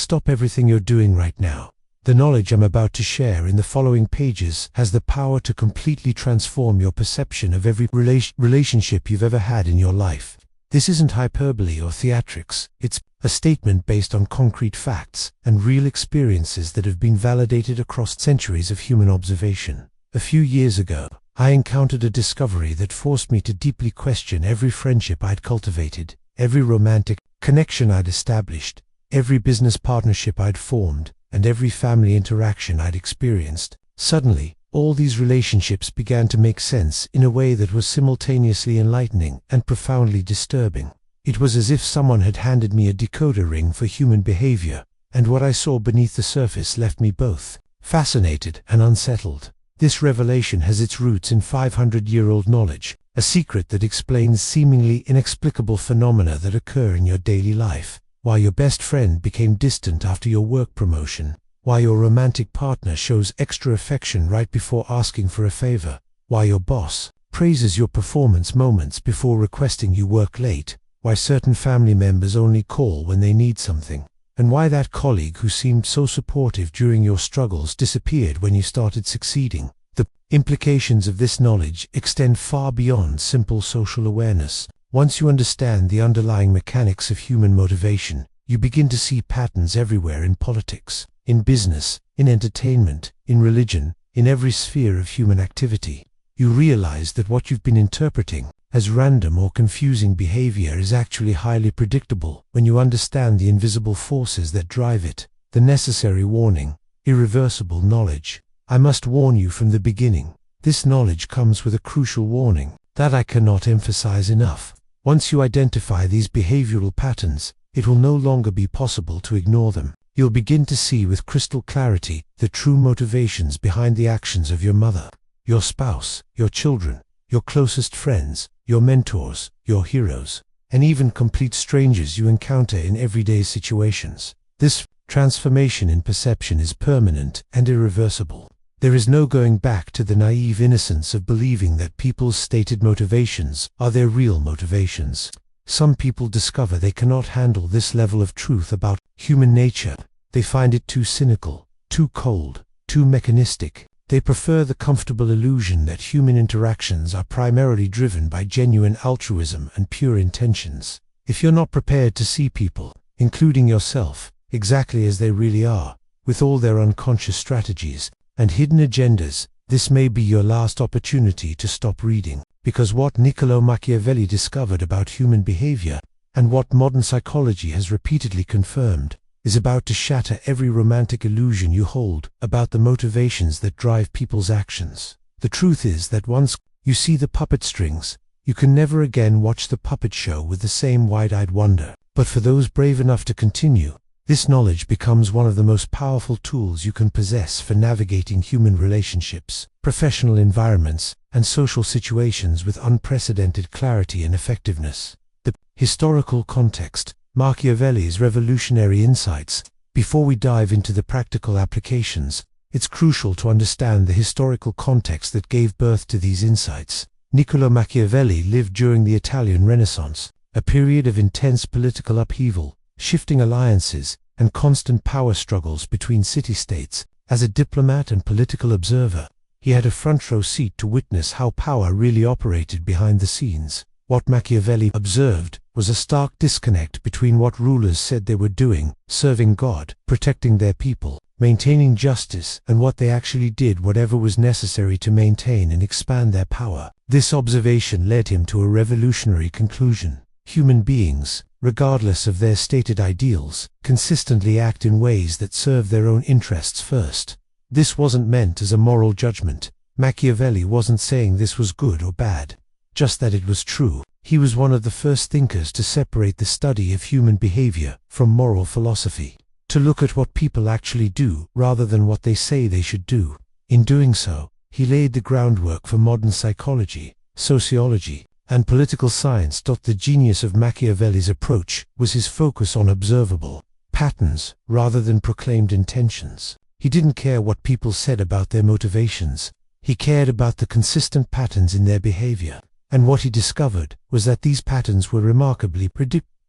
stop everything you're doing right now. The knowledge I'm about to share in the following pages has the power to completely transform your perception of every relationship you've ever had in your life. This isn't hyperbole or theatrics. It's a statement based on concrete facts and real experiences that have been validated across centuries of human observation. A few years ago, I encountered a discovery that forced me to deeply question every friendship I'd cultivated, every romantic connection I'd established, every business partnership I'd formed, and every family interaction I'd experienced. Suddenly, all these relationships began to make sense in a way that was simultaneously enlightening and profoundly disturbing. It was as if someone had handed me a decoder ring for human behavior, and what I saw beneath the surface left me both fascinated and unsettled. This revelation has its roots in 500-year-old knowledge, a secret that explains seemingly inexplicable phenomena that occur in your daily life. Why your best friend became distant after your work promotion. Why your romantic partner shows extra affection right before asking for a favor. Why your boss praises your performance moments before requesting you work late. Why certain family members only call when they need something. And why that colleague who seemed so supportive during your struggles disappeared when you started succeeding. The implications of this knowledge extend far beyond simple social awareness. Once you understand the underlying mechanics of human motivation, you begin to see patterns everywhere in politics, in business, in entertainment, in religion, in every sphere of human activity. You realize that what you've been interpreting as random or confusing behavior is actually highly predictable when you understand the invisible forces that drive it. The necessary warning: irreversible knowledge. I must warn you from the beginning. This knowledge comes with a crucial warning that I cannot emphasize enough. Once you identify these behavioral patterns, it will no longer be possible to ignore them. You'll begin to see with crystal clarity the true motivations behind the actions of your mother, your spouse, your children, your closest friends, your mentors, your heroes, and even complete strangers you encounter in everyday situations. This transformation in perception is permanent and irreversible. There is no going back to the naive innocence of believing that people's stated motivations are their real motivations. Some people discover they cannot handle this level of truth about human nature. They find it too cynical, too cold, too mechanistic. They prefer the comfortable illusion that human interactions are primarily driven by genuine altruism and pure intentions. If you're not prepared to see people, including yourself, exactly as they really are, with all their unconscious strategies and hidden agendas, this may be your last opportunity to stop reading, because what Niccolò Machiavelli discovered about human behavior, and what modern psychology has repeatedly confirmed, is about to shatter every romantic illusion you hold about the motivations that drive people's actions. The truth is that once you see the puppet strings, you can never again watch the puppet show with the same wide-eyed wonder. But for those brave enough to continue, this knowledge becomes one of the most powerful tools you can possess for navigating human relationships, professional environments, and social situations with unprecedented clarity and effectiveness. The historical context, Machiavelli's revolutionary insights. Before we dive into the practical applications, it's crucial to understand the historical context that gave birth to these insights. Niccolò Machiavelli lived during the Italian Renaissance, a period of intense political upheaval, shifting alliances, and constant power struggles between city-states. As a diplomat and political observer, he had a front-row seat to witness how power really operated behind the scenes. What Machiavelli observed was a stark disconnect between what rulers said they were doing, serving God, protecting their people, maintaining justice, and what they actually did, whatever was necessary to maintain and expand their power. This observation led him to a revolutionary conclusion. Human beings, regardless of their stated ideals, consistently act in ways that serve their own interests first. This wasn't meant as a moral judgment. Machiavelli wasn't saying this was good or bad, just that it was true. He was one of the first thinkers to separate the study of human behavior from moral philosophy, to look at what people actually do rather than what they say they should do. In doing so, he laid the groundwork for modern psychology, sociology, and political science. The genius of Machiavelli's approach was his focus on observable patterns rather than proclaimed intentions. He didn't care what people said about their motivations. He cared about the consistent patterns in their behavior. And what he discovered was that these patterns were remarkably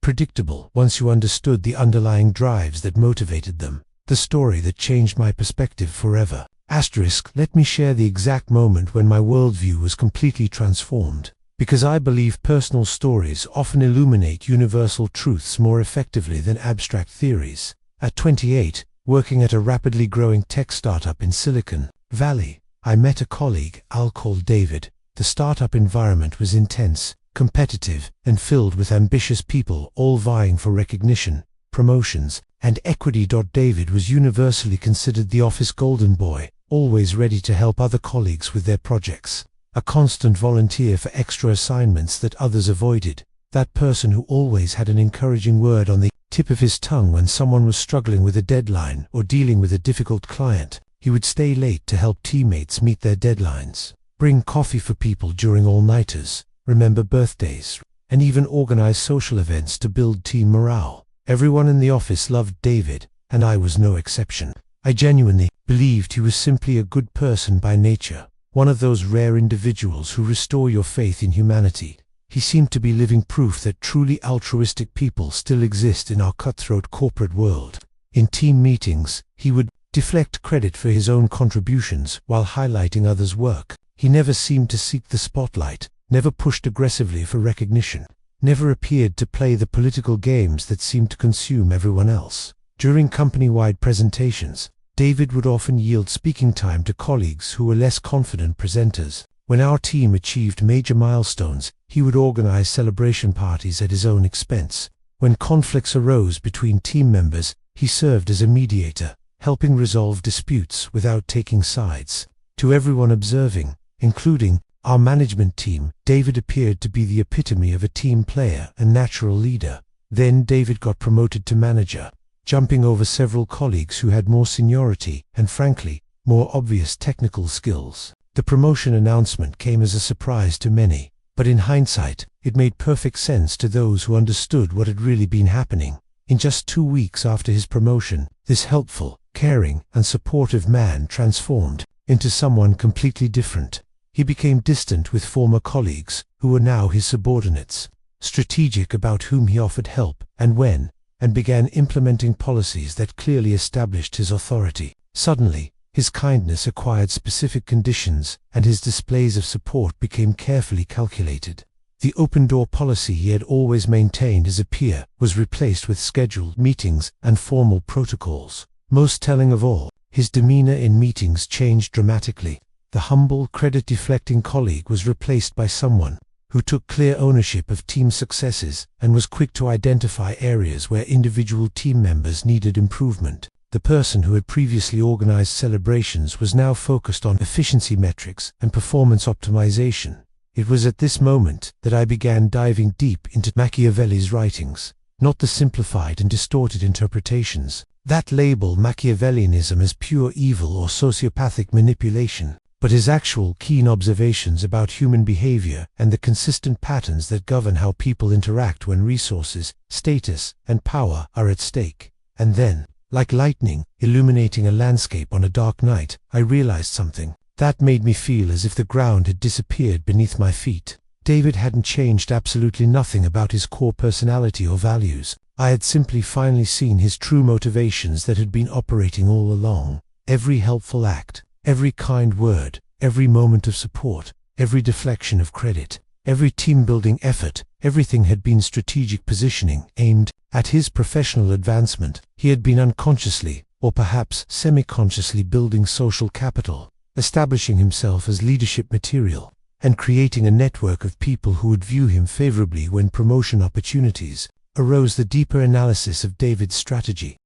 predictable once you understood the underlying drives that motivated them. The story that changed my perspective forever. Let me share the exact moment when my worldview was completely transformed. Because I believe personal stories often illuminate universal truths more effectively than abstract theories. At 28, working at a rapidly growing tech startup in Silicon Valley, I met a colleague I'll call David. The startup environment was intense, competitive, and filled with ambitious people all vying for recognition, promotions, and equity. David was universally considered the office golden boy, always ready to help other colleagues with their projects. A constant volunteer for extra assignments that others avoided. That person who always had an encouraging word on the tip of his tongue when someone was struggling with a deadline or dealing with a difficult client. He would stay late to help teammates meet their deadlines, bring coffee for people during all-nighters, remember birthdays, and even organize social events to build team morale. Everyone in the office loved David, and I was no exception. I genuinely believed he was simply a good person by nature, one of those rare individuals who restore your faith in humanity. He seemed to be living proof that truly altruistic people still exist in our cutthroat corporate world. In team meetings, he would deflect credit for his own contributions while highlighting others' work. He never seemed to seek the spotlight, never pushed aggressively for recognition, never appeared to play the political games that seemed to consume everyone else. During company-wide presentations, David would often yield speaking time to colleagues who were less confident presenters. When our team achieved major milestones, he would organize celebration parties at his own expense. When conflicts arose between team members, he served as a mediator, helping resolve disputes without taking sides. To everyone observing, including our management team, David appeared to be the epitome of a team player and natural leader. Then David got promoted to manager, jumping over several colleagues who had more seniority and, frankly, more obvious technical skills. The promotion announcement came as a surprise to many, but in hindsight, it made perfect sense to those who understood what had really been happening. In just 2 weeks after his promotion, this helpful, caring, and supportive man transformed into someone completely different. He became distant with former colleagues, who were now his subordinates, strategic about whom he offered help and when, and began implementing policies that clearly established his authority. Suddenly, his kindness acquired specific conditions, and his displays of support became carefully calculated. The open-door policy he had always maintained as a peer was replaced with scheduled meetings and formal protocols. Most telling of all, his demeanor in meetings changed dramatically. The humble, credit-deflecting colleague was replaced by someone who took clear ownership of team successes and was quick to identify areas where individual team members needed improvement. The person who had previously organized celebrations was now focused on efficiency metrics and performance optimization. It was at this moment that I began diving deep into Machiavelli's writings, not the simplified and distorted interpretations that label Machiavellianism as pure evil or sociopathic manipulation, but his actual keen observations about human behavior and the consistent patterns that govern how people interact when resources, status, and power are at stake. And then, like lightning illuminating a landscape on a dark night, I realized something that made me feel as if the ground had disappeared beneath my feet. David hadn't changed absolutely nothing about his core personality or values. I had simply finally seen his true motivations that had been operating all along. Every helpful act, every kind word, every moment of support, every deflection of credit, every team-building effort, everything had been strategic positioning aimed at his professional advancement. He had been unconsciously, or perhaps semi-consciously, building social capital, establishing himself as leadership material, and creating a network of people who would view him favorably when promotion opportunities arose. The deeper analysis of David's strategy.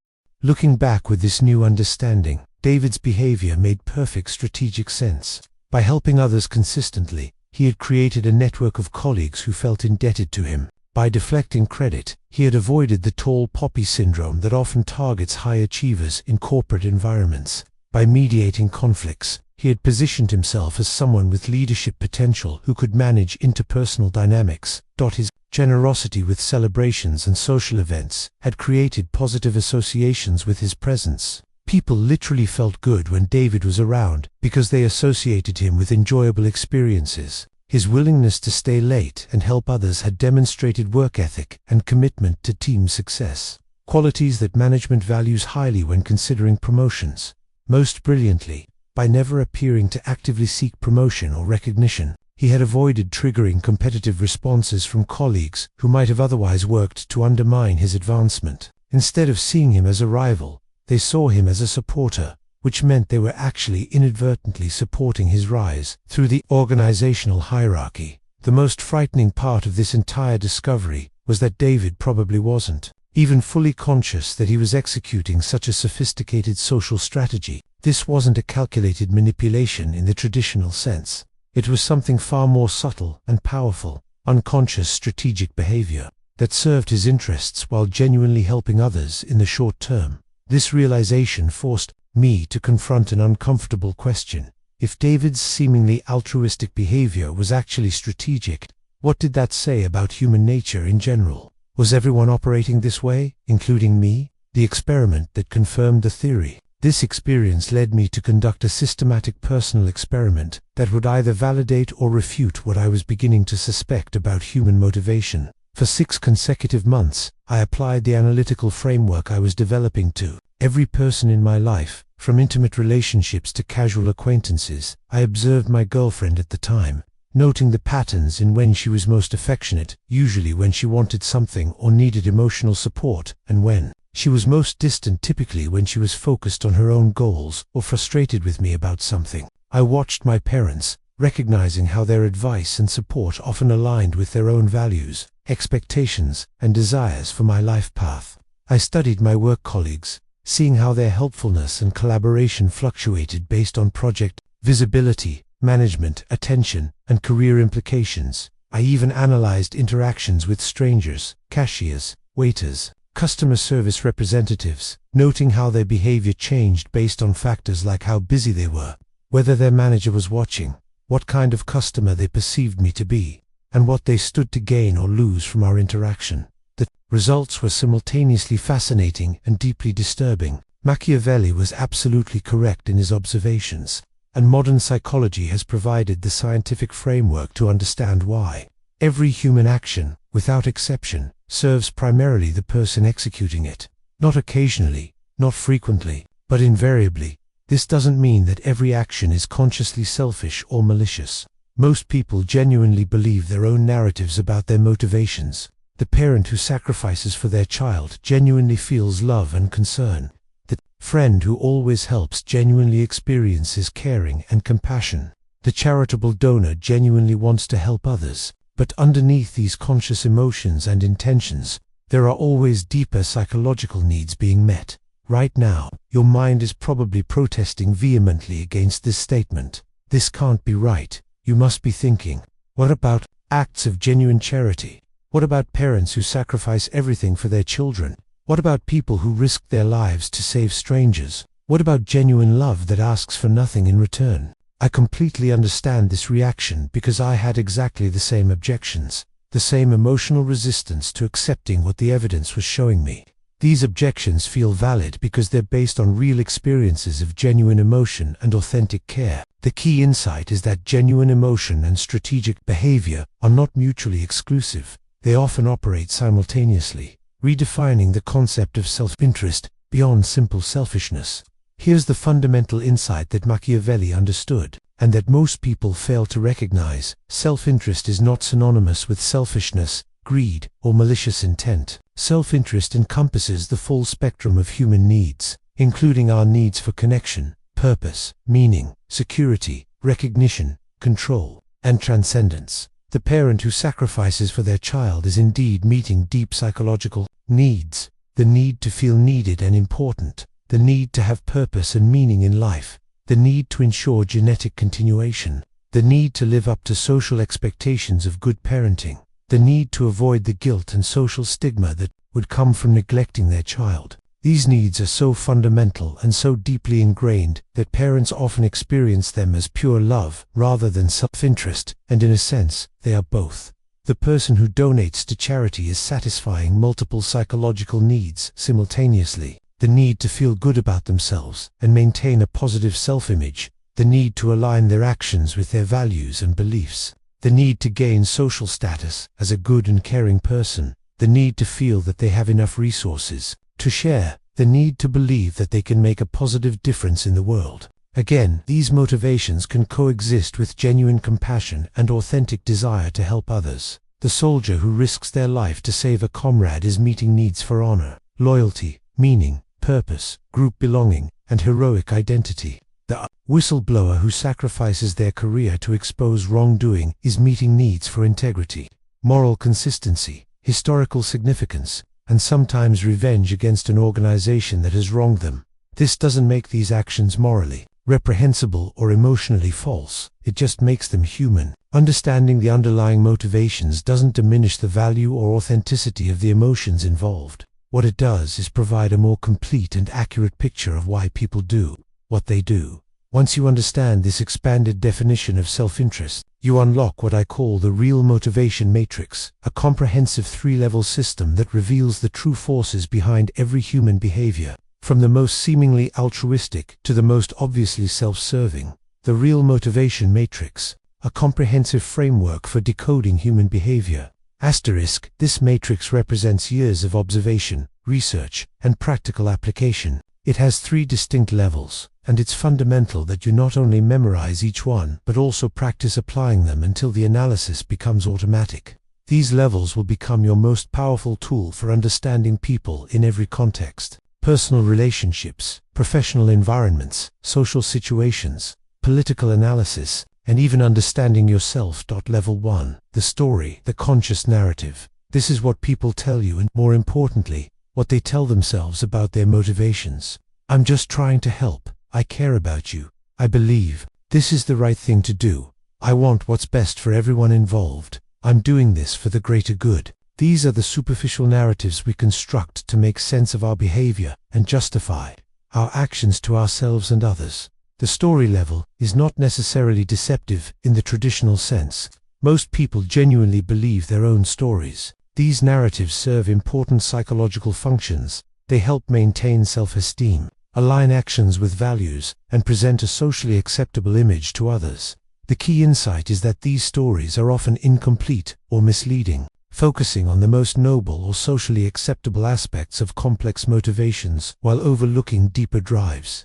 Looking back with this new understanding, David's behavior made perfect strategic sense. By helping others consistently, he had created a network of colleagues who felt indebted to him. By deflecting credit, he had avoided the tall poppy syndrome that often targets high achievers in corporate environments. By mediating conflicts, he had positioned himself as someone with leadership potential who could manage interpersonal dynamics. His generosity with celebrations and social events had created positive associations with his presence. People literally felt good when David was around because they associated him with enjoyable experiences. His willingness to stay late and help others had demonstrated work ethic and commitment to team success, qualities that management values highly when considering promotions. Most brilliantly, by never appearing to actively seek promotion or recognition, he had avoided triggering competitive responses from colleagues who might have otherwise worked to undermine his advancement. Instead of seeing him as a rival, they saw him as a supporter, which meant they were actually inadvertently supporting his rise through the organizational hierarchy. The most frightening part of this entire discovery was that David probably wasn't even fully conscious that he was executing such a sophisticated social strategy. This wasn't a calculated manipulation in the traditional sense. It was something far more subtle and powerful, unconscious strategic behavior that served his interests while genuinely helping others in the short term. This realization forced me to confront an uncomfortable question. If David's seemingly altruistic behavior was actually strategic, what did that say about human nature in general? Was everyone operating this way, including me? The experiment that confirmed the theory. This experience led me to conduct a systematic personal experiment that would either validate or refute what I was beginning to suspect about human motivation. For 6 consecutive months, I applied the analytical framework I was developing to every person in my life, from intimate relationships to casual acquaintances. I observed my girlfriend at the time, noting the patterns in when she was most affectionate, usually when she wanted something or needed emotional support, and when she was most distant, typically when she was focused on her own goals or frustrated with me about something. I watched my parents, recognizing how their advice and support often aligned with their own values, expectations, and desires for my life path. I studied my work colleagues, seeing how their helpfulness and collaboration fluctuated based on project visibility, management, attention, and career implications. I even analyzed interactions with strangers, cashiers, waiters, customer service representatives, noting how their behavior changed based on factors like how busy they were, whether their manager was watching, what kind of customer they perceived me to be, and what they stood to gain or lose from our interaction. The results were simultaneously fascinating and deeply disturbing. Machiavelli was absolutely correct in his observations, and modern psychology has provided the scientific framework to understand why. Every human action, without exception, serves primarily the person executing it. Not occasionally, not frequently, but invariably. This doesn't mean that every action is consciously selfish or malicious. Most people genuinely believe their own narratives about their motivations. The parent who sacrifices for their child genuinely feels love and concern. The friend who always helps genuinely experiences caring and compassion. The charitable donor genuinely wants to help others. But underneath these conscious emotions and intentions, there are always deeper psychological needs being met. Right now, your mind is probably protesting vehemently against this statement. This can't be right. You must be thinking, what about acts of genuine charity? What about parents who sacrifice everything for their children? What about people who risk their lives to save strangers? What about genuine love that asks for nothing in return? I completely understand this reaction because I had exactly the same objections, the same emotional resistance to accepting what the evidence was showing me. These objections feel valid because they're based on real experiences of genuine emotion and authentic care. The key insight is that genuine emotion and strategic behavior are not mutually exclusive. They often operate simultaneously, redefining the concept of self-interest beyond simple selfishness. Here's the fundamental insight that Machiavelli understood, and that most people fail to recognize. Self-interest is not synonymous with selfishness, greed, or malicious intent. Self-interest encompasses the full spectrum of human needs, including our needs for connection, purpose, meaning, security, recognition, control, and transcendence. The parent who sacrifices for their child is indeed meeting deep psychological needs: the need to feel needed and important, the need to have purpose and meaning in life, the need to ensure genetic continuation, the need to live up to social expectations of good parenting, the need to avoid the guilt and social stigma that would come from neglecting their child. These needs are so fundamental and so deeply ingrained that parents often experience them as pure love rather than self-interest, and in a sense, they are both. The person who donates to charity is satisfying multiple psychological needs simultaneously: the need to feel good about themselves and maintain a positive self-image, the need to align their actions with their values and beliefs. the need to gain social status as a good and caring person, the need to feel that they have enough resources to share, the need to believe that they can make a positive difference in the world. Again, these motivations can coexist with genuine compassion and authentic desire to help others. The soldier who risks their life to save a comrade is meeting needs for honor, loyalty, meaning, purpose, group belonging, and heroic identity. The whistleblower who sacrifices their career to expose wrongdoing is meeting needs for integrity, moral consistency, historical significance, and sometimes revenge against an organization that has wronged them. This doesn't make these actions morally reprehensible or emotionally false, it just makes them human. Understanding the underlying motivations doesn't diminish the value or authenticity of the emotions involved. What it does is provide a more complete and accurate picture of why people do what they do. Once you understand this expanded definition of self-interest, you unlock what I call the real motivation matrix, a comprehensive three-level system that reveals the true forces behind every human behavior, from the most seemingly altruistic to the most obviously self-serving. The real motivation matrix, a comprehensive framework for decoding human behavior. This matrix represents years of observation, research, and practical application. It has 3 distinct levels, and it's fundamental that you not only memorize each one, but also practice applying them until the analysis becomes automatic. These levels will become your most powerful tool for understanding people in every context: personal relationships, professional environments, social situations, political analysis, and even understanding yourself. Level 1. The story, the conscious narrative. This is what people tell you and, more importantly, what they tell themselves about their motivations. I'm just trying to help. I care about you. I believe this is the right thing to do. I want what's best for everyone involved. I'm doing this for the greater good. These are the superficial narratives we construct to make sense of our behavior and justify our actions to ourselves and others. The story level is not necessarily deceptive in the traditional sense. Most people genuinely believe their own stories. These narratives serve important psychological functions. They help maintain self-esteem, align actions with values, and present a socially acceptable image to others. The key insight is that these stories are often incomplete or misleading, focusing on the most noble or socially acceptable aspects of complex motivations while overlooking deeper drives.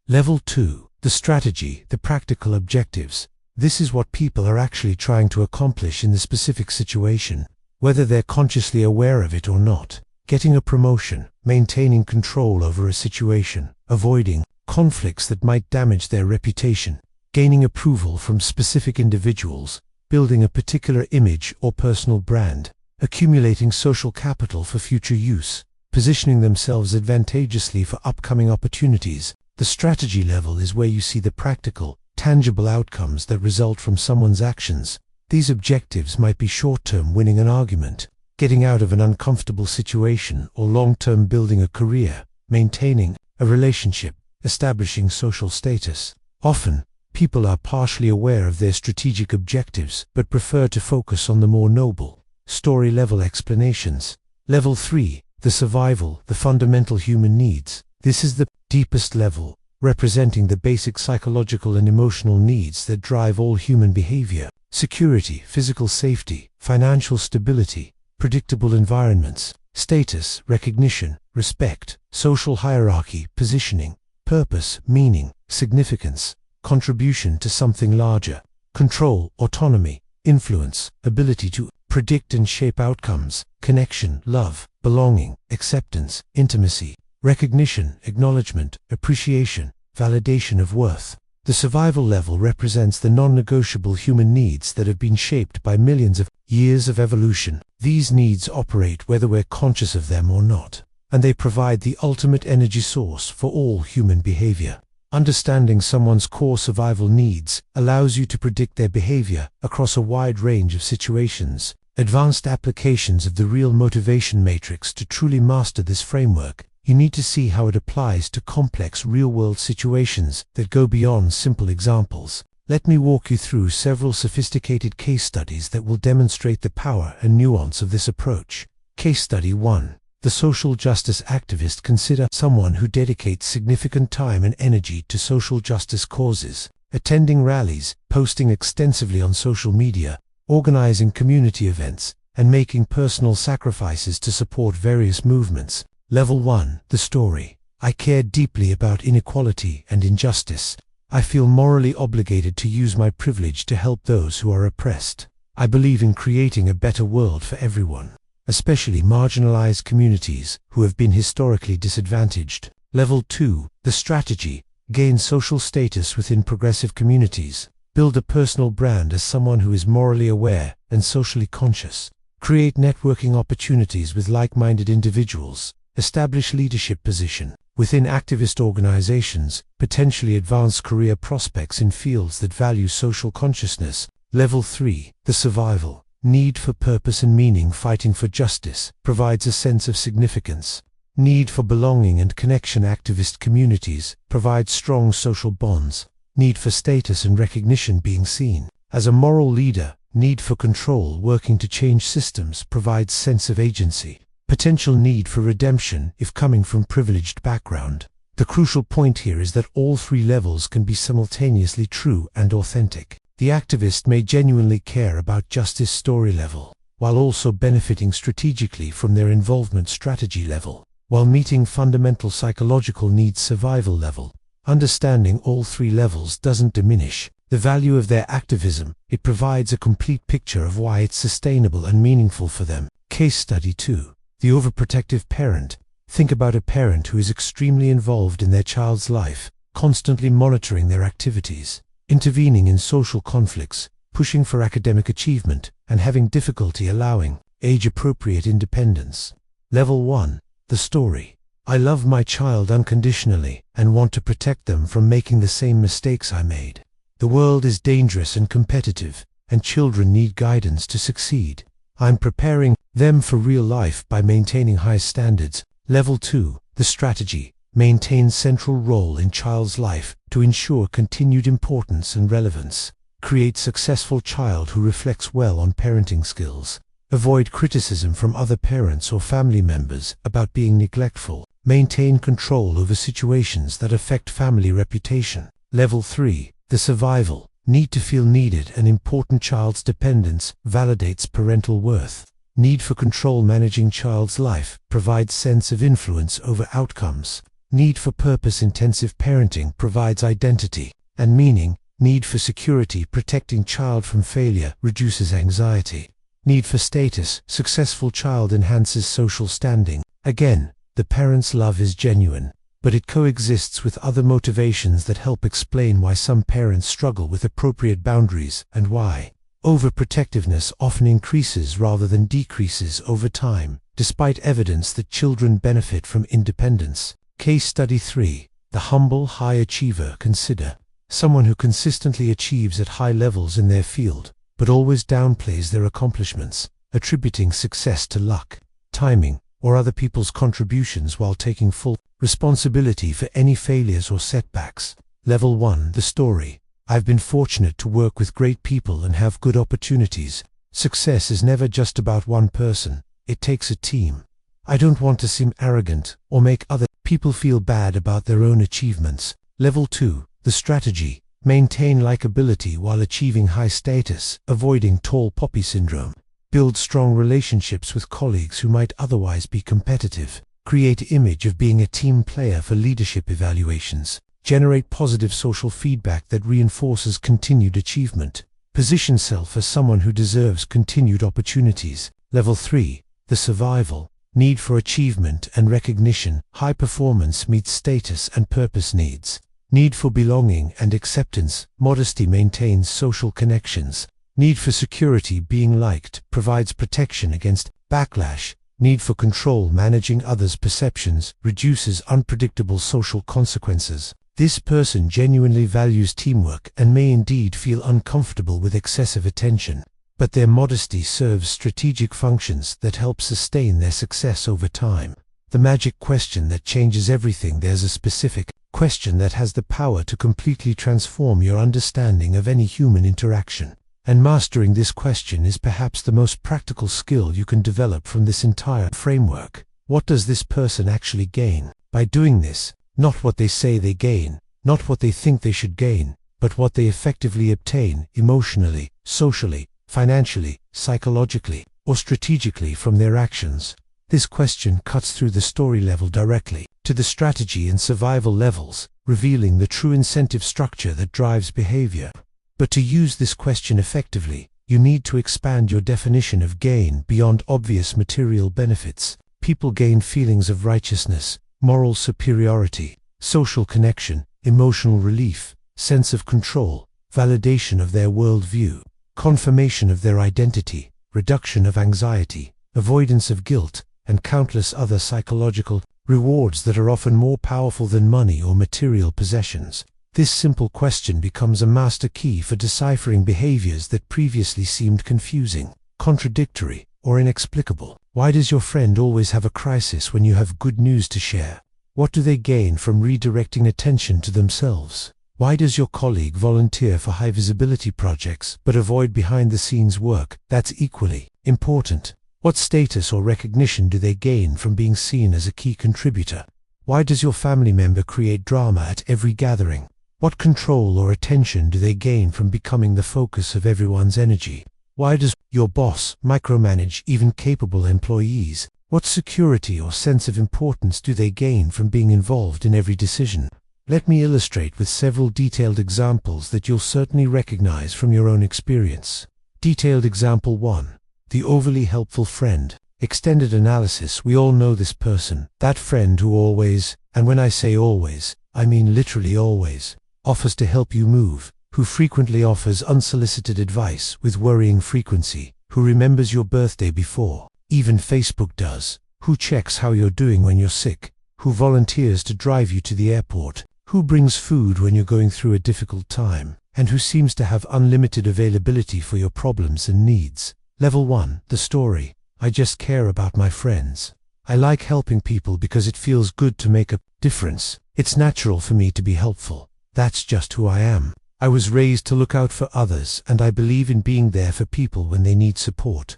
Level 2. The strategy, the practical objectives. This is what people are actually trying to accomplish in the specific situation, whether they're consciously aware of it or not. Getting a promotion, maintaining control over a situation, avoiding conflicts that might damage their reputation, gaining approval from specific individuals, building a particular image or personal brand, accumulating social capital for future use, positioning themselves advantageously for upcoming opportunities. The strategy level is where you see the practical, tangible outcomes that result from someone's actions. These objectives might be short-term winning an argument, getting out of an uncomfortable situation, or long-term building a career, maintaining a relationship, establishing social status. Often, people are partially aware of their strategic objectives, but prefer to focus on the more noble, story-level explanations. Level 3. The survival, the fundamental human needs. This is the deepest level, representing the basic psychological and emotional needs that drive all human behavior. Security, physical safety, financial stability, predictable environments, status, recognition, respect, social hierarchy, positioning, purpose, meaning, significance, contribution to something larger, control, autonomy, influence, ability to predict and shape outcomes, connection, love, belonging, acceptance, intimacy, recognition, acknowledgement, appreciation, validation of worth. The survival level represents the non-negotiable human needs that have been shaped by millions of years of evolution. These needs operate whether we're conscious of them or not, and they provide the ultimate energy source for all human behavior. Understanding someone's core survival needs allows you to predict their behavior across a wide range of situations. Advanced applications of the real motivation matrix. To truly master this framework, you need to see how it applies to complex real-world situations that go beyond simple examples. Let me walk you through several sophisticated case studies that will demonstrate the power and nuance of this approach. Case Study 1. The social justice activist. Consider someone who dedicates significant time and energy to social justice causes, attending rallies, posting extensively on social media, organizing community events, and making personal sacrifices to support various movements. Level 1. The story. I care deeply about inequality and injustice. I feel morally obligated to use my privilege to help those who are oppressed. I believe in creating a better world for everyone, especially marginalized communities who have been historically disadvantaged. Level 2. The strategy. Gain social status within progressive communities. Build a personal brand as someone who is morally aware and socially conscious. Create networking opportunities with like-minded individuals. Establish leadership position within activist organizations. Potentially advance career prospects in fields that value social consciousness. Level 3. The survival. Need for purpose and meaning. Fighting for justice provides a sense of significance. Need for belonging and connection. Activist communities provide strong social bonds. Need for status and recognition. Being seen as a moral leader. Need for control. Working to change systems provides sense of agency. Potential need for redemption if coming from privileged background. The crucial point here is that all three levels can be simultaneously true and authentic. The activist may genuinely care about justice story level, while also benefiting strategically from their involvement strategy level, while meeting fundamental psychological needs survival level. Understanding all three levels doesn't diminish the value of their activism. It provides a complete picture of why it's sustainable and meaningful for them. Case study 2. The overprotective parent. Think about a parent who is extremely involved in their child's life, constantly monitoring their activities, intervening in social conflicts, pushing for academic achievement, and having difficulty allowing age-appropriate independence. Level 1. The story. I love my child unconditionally and want to protect them from making the same mistakes I made. The world is dangerous and competitive, and children need guidance to succeed. I'm preparing them for real life by maintaining high standards. Level 2. The strategy. Maintain central role in child's life to ensure continued importance and relevance. Create successful child who reflects well on parenting skills. Avoid criticism from other parents or family members about being neglectful. Maintain control over situations that affect family reputation. Level 3. The survival. Need to feel needed and important. Child's dependence validates parental worth. Need for control. Managing child's life provides sense of influence over outcomes. Need for purpose. Intensive parenting provides identity and meaning. Need for security. Protecting child from failure reduces anxiety. Need for status. Successful child enhances social standing. Again, the parent's love is genuine, but it coexists with other motivations that help explain why some parents struggle with appropriate boundaries and why overprotectiveness often increases rather than decreases over time, despite evidence that children benefit from independence. Case study 3. The humble high achiever. Consider someone who consistently achieves at high levels in their field, but always downplays their accomplishments, attributing success to luck, timing, or other people's contributions while taking full responsibility for any failures or setbacks. Level 1. The story. I've been fortunate to work with great people and have good opportunities. Success is never just about one person. It takes a team. I don't want to seem arrogant or make other people feel bad about their own achievements. Level 2. The strategy. Maintain likability while achieving high status, avoiding tall poppy syndrome. Build strong relationships with colleagues who might otherwise be competitive. Create image of being a team player for leadership evaluations. Generate positive social feedback that reinforces continued achievement. Position self as someone who deserves continued opportunities. Level 3. The survival. Need for achievement and recognition. High performance meets status and purpose needs. Need for belonging and acceptance. Modesty maintains social connections. Need for security. Being liked provides protection against backlash. Need for control. Managing others' perceptions reduces unpredictable social consequences. This person genuinely values teamwork and may indeed feel uncomfortable with excessive attention, but their modesty serves strategic functions that help sustain their success over time. The magic question that changes everything. There's a specific question that has the power to completely transform your understanding of any human interaction. And mastering this question is perhaps the most practical skill you can develop from this entire framework. What does this person actually gain by doing this? Not what they say they gain, not what they think they should gain, but what they effectively obtain emotionally, socially, financially, psychologically, or strategically from their actions? This question cuts through the story level directly to the strategy and survival levels, revealing the true incentive structure that drives behavior. But to use this question effectively, you need to expand your definition of gain beyond obvious material benefits. People gain feelings of righteousness, moral superiority, social connection, emotional relief, sense of control, validation of their worldview, confirmation of their identity, reduction of anxiety, avoidance of guilt, and countless other psychological rewards that are often more powerful than money or material possessions. This simple question becomes a master key for deciphering behaviors that previously seemed confusing, contradictory, or inexplicable. Why does your friend always have a crisis when you have good news to share? What do they gain from redirecting attention to themselves? Why does your colleague volunteer for high-visibility projects but avoid behind-the-scenes work that's equally important? What status or recognition do they gain from being seen as a key contributor? Why does your family member create drama at every gathering? What control or attention do they gain from becoming the focus of everyone's energy? Why does your boss micromanage even capable employees? What security or sense of importance do they gain from being involved in every decision? Let me illustrate with several detailed examples that you'll certainly recognize from your own experience. Detailed example 1. The overly helpful friend. Extended analysis. We all know this person, that friend who always, and when I say always, I mean literally always, offers to help you move, who frequently offers unsolicited advice with worrying frequency, who remembers your birthday before even Facebook does, who checks how you're doing when you're sick, who volunteers to drive you to the airport, who brings food when you're going through a difficult time, and who seems to have unlimited availability for your problems and needs. Level 1. The story. I just care about my friends. I like helping people because it feels good to make a difference. It's natural for me to be helpful. That's just who I am. I was raised to look out for others, and I believe in being there for people when they need support.